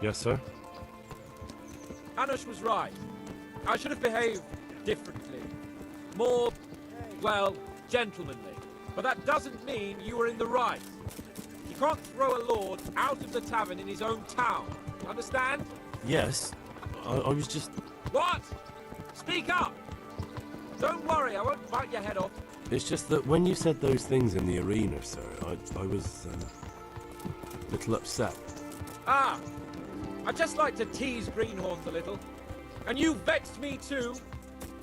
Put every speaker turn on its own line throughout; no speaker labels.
Yes, sir?
Hanush was right. I should have behaved differently. More, well, gentlemanly. But that doesn't mean you were in the right. You can't throw a lord out of the tavern in his own town. Understand?
Yes. I was just...
What? Speak up! Don't worry, I won't bite your head off.
It's just that when you said those things in the arena, sir, I was a little upset.
Ah! I just like to tease greenhorns a little. And you vexed me too.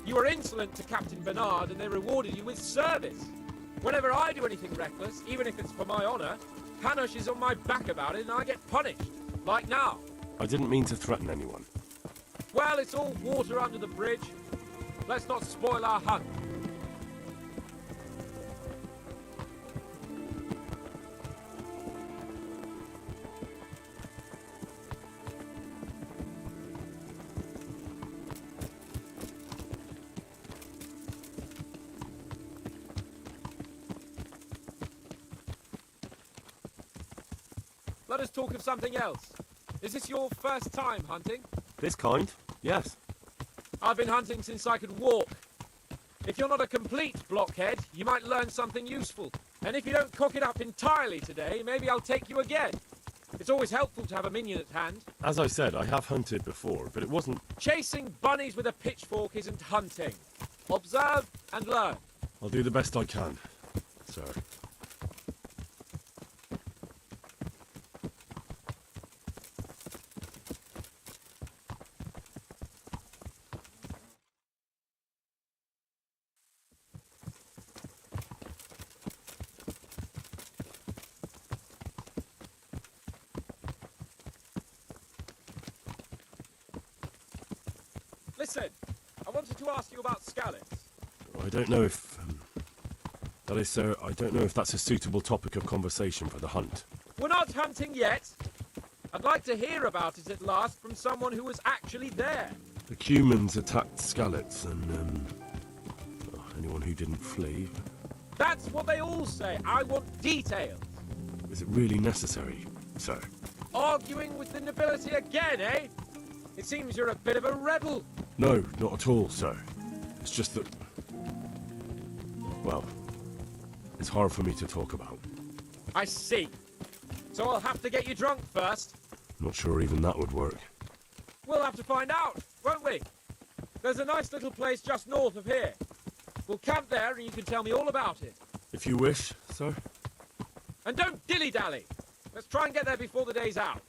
You were insolent to Captain Bernard and they rewarded you with service. Whenever I do anything reckless, even if it's for my honor, Hanush is on my back about it and I get punished. Like now.
I didn't mean to threaten anyone.
Well, it's all water under the bridge. Let's not spoil our hunt. Let us talk of something else. Is this your first time hunting?
This kind? Yes.
I've been hunting since I could walk. If you're not a complete blockhead, you might learn something useful. And if you don't cock it up entirely today, maybe I'll take you again. It's always helpful to have a minion at hand.
As I said, I have hunted before, but it wasn't...
Chasing bunnies with a pitchfork isn't hunting. Observe and learn.
I'll do the best I can, sir.
Listen, I wanted to ask you about scallops.
I don't know if... that is, sir, I don't know if that's a suitable topic of conversation for the hunt.
We're not hunting yet. I'd like to hear about it at last from someone who was actually there.
The humans attacked Skallets and, anyone who didn't flee.
That's what they all say. I want details.
Was it really necessary, sir?
Arguing with the nobility again, eh? It seems you're a bit of a rebel.
No, not at all, sir. It's just that... well, it's hard for me to talk about.
I see. So I'll have to get you drunk first.
Not sure even that would work.
We'll have to find out, won't we? There's a nice little place just north of here. We'll camp there and you can tell me all about it.
If you wish, sir.
And don't dilly-dally. Let's try and get there before the day's out.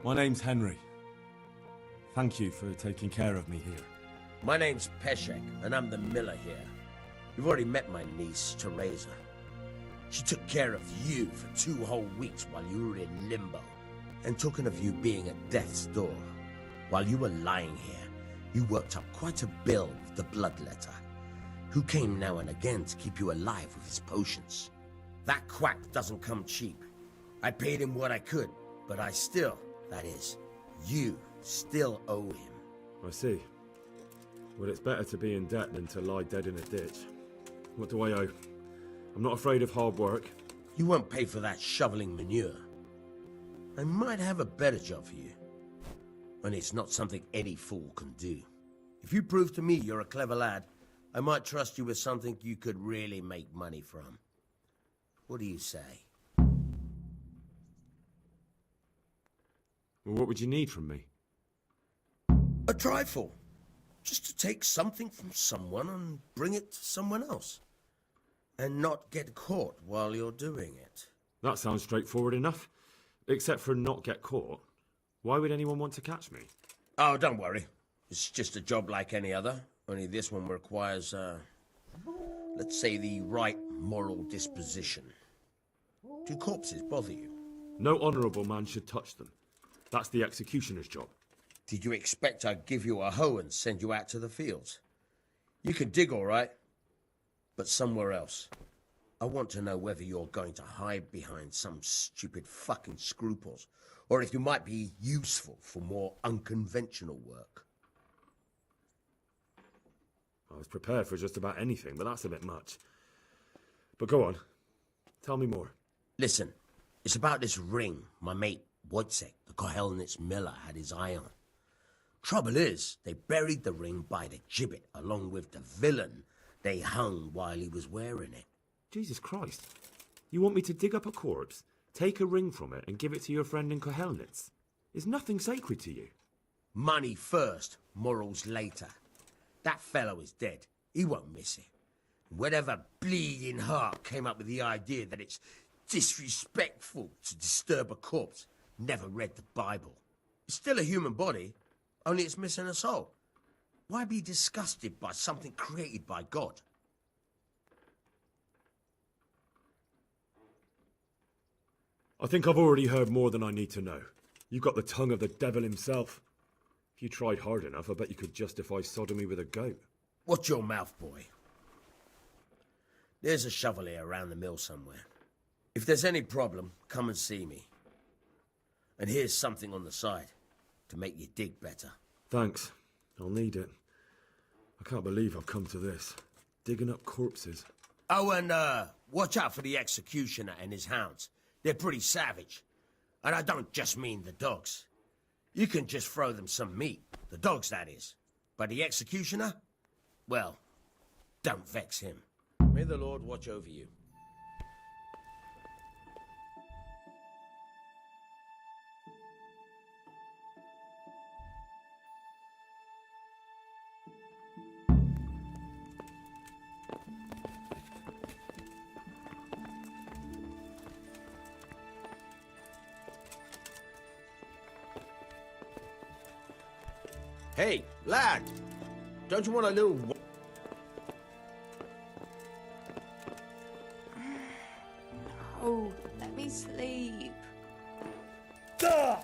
My name's Henry. Thank you for taking care of me here.
My name's Peshek, and I'm the miller here. You've already met my niece, Teresa. She took care of you for 2 whole weeks while you were in limbo. And talking of you being at death's door, while you were lying here, you worked up quite a bill with the bloodletter, who came now and again to keep you alive with his potions. That quack doesn't come cheap. I paid him what I could, but I still, that is, you still owe him.
I see. Well, it's better to be in debt than to lie dead in a ditch. What do I owe? I'm not afraid of hard work.
You won't pay for that shoveling manure. I might have a better job for you. And it's not something any fool can do. If you prove to me you're a clever lad, I might trust you with something you could really make money from. What do you say?
Well, what would you need from me?
A trifle. Just to take something from someone and bring it to someone else. And not get caught while you're doing it.
That sounds straightforward enough. Except for not get caught. Why would anyone want to catch me?
Oh, don't worry. It's just a job like any other. Only this one requires, let's say the right moral disposition. Do corpses bother you?
No honourable man should touch them. That's the executioner's job.
Did you expect I'd give you a hoe and send you out to the fields? You can dig all right, but somewhere else. I want to know whether you're going to hide behind some stupid fucking scruples, or if you might be useful for more unconventional work.
I was prepared for just about anything, but that's a bit much. But go on. Tell me more.
Listen, it's about this ring my mate Wojciech, the Kohelnitz miller, had his eye on. Trouble is, they buried the ring by the gibbet along with the villain they hung while he was wearing it.
Jesus Christ. You want me to dig up a corpse, take a ring from it, and give it to your friend in Kohelnitz? Is nothing sacred to you?
Money first, morals later. That fellow is dead. He won't miss it. Whatever bleeding heart came up with the idea that it's disrespectful to disturb a corpse never read the Bible. It's still a human body, only it's missing a soul. Why be disgusted by something created by God?
I think I've already heard more than I need to know. You've got the tongue of the devil himself. If you tried hard enough, I bet you could justify sodomy with a goat.
Watch your mouth, boy. There's a shovel here around the mill somewhere. If there's any problem, come and see me. And here's something on the side to make you dig better.
Thanks. I'll need it. I can't believe I've come to this. Digging up corpses.
Oh, and watch out for the executioner and his hounds. They're pretty savage. And I don't just mean the dogs. You can just throw them some meat. The dogs, that is. But the executioner? Well, don't vex him. May the Lord watch over you. Hey, lad! Don't you want a little...
Oh, let me sleep.
Duh!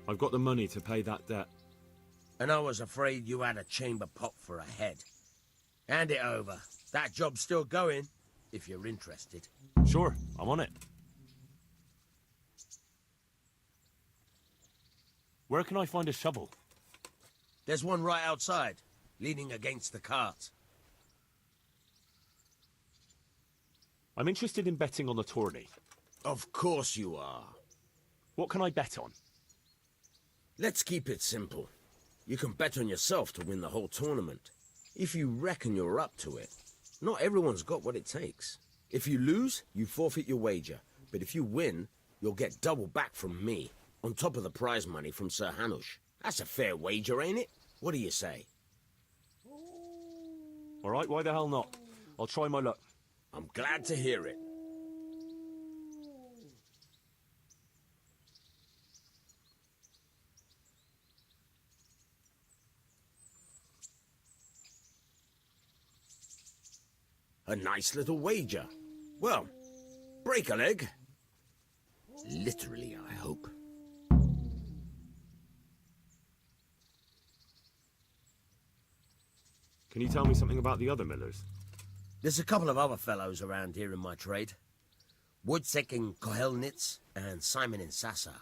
I've got the money to pay that debt.
And I was afraid you had a chamber pot for a head. Hand it over. That job's still going, if you're interested.
Sure, I'm on it. Where can I find a shovel?
There's one right outside, leaning against the cart.
I'm interested in betting on the tourney.
Of course you are.
What can I bet on?
Let's keep it simple. You can bet on yourself to win the whole tournament. If you reckon you're up to it. Not everyone's got what it takes. If you lose, you forfeit your wager. But if you win, you'll get double back from me, on top of the prize money from Sir Hanush. That's a fair wager, ain't it? What do you say?
All right, why the hell not? I'll try my luck.
I'm glad to hear it. A nice little wager. Well, break a leg. Literally, I hope.
Can you tell me something about the other millers?
There's a couple of other fellows around here in my trade. Wojciech in Kohelnitz and Simon in Sasa.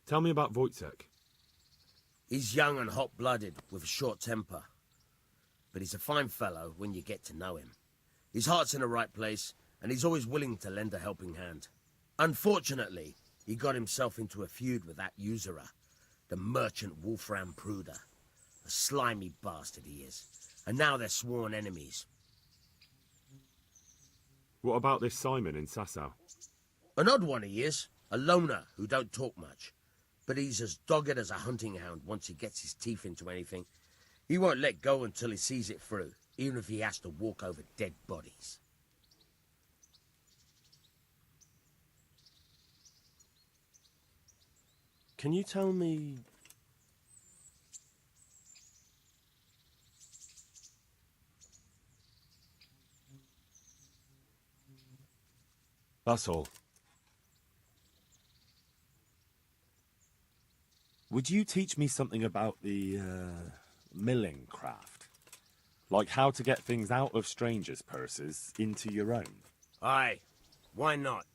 Tell me about Wojciech.
He's young and hot-blooded, with a short temper. But he's a fine fellow when you get to know him. His heart's in the right place, and he's always willing to lend a helping hand. Unfortunately, He got himself into a feud with that usurer, the merchant Wolfram Pruder. A slimy bastard he is. And now they're sworn enemies.
What about this Simon in Sasau?
An odd one he is. A loner who don't talk much. But he's as dogged as a hunting hound once he gets his teeth into anything. He won't let go until he sees it through, even if he has to walk over dead bodies.
Can you tell me... That's all. Would you teach me something about the, milling craft? Like how to get things out of strangers' purses into your own?
Aye, why not?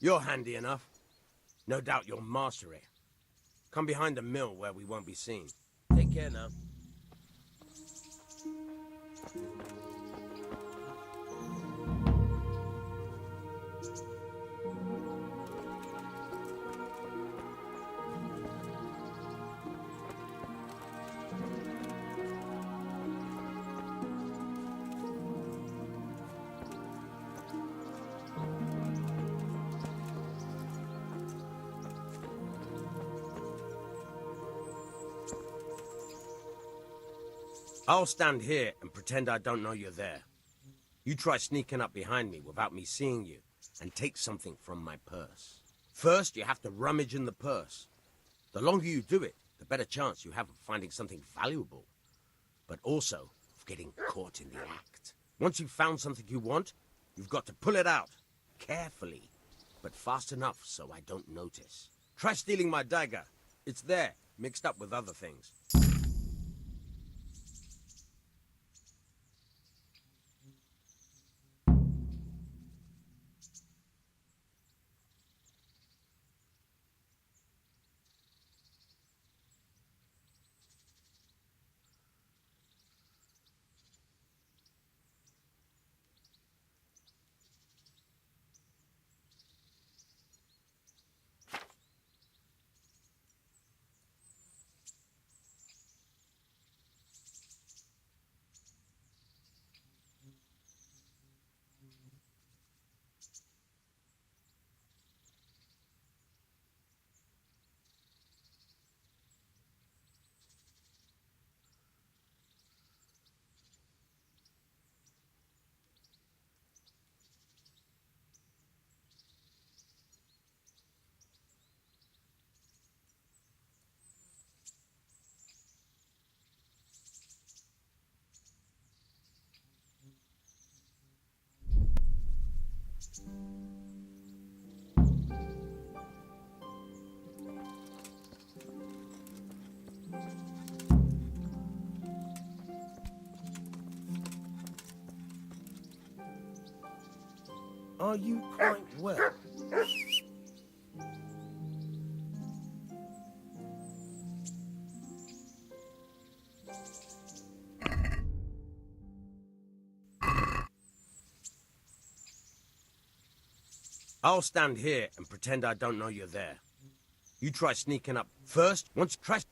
You're handy enough. No doubt you'll master it. Come behind the mill where we won't be seen. Take care now. I'll stand here and pretend I don't know you're there. You try sneaking up behind me without me seeing you, and take something from my purse. First, you have to rummage in the purse. The longer you do it, the better chance you have of finding something valuable, but also of getting caught in the act. Once you've found something you want, you've got to pull it out, carefully, but fast enough so I don't notice. Try stealing my dagger. It's there, mixed up with other things. Are you quite well? I'll stand here and pretend I don't know you're there. You try sneaking up. First, once crash...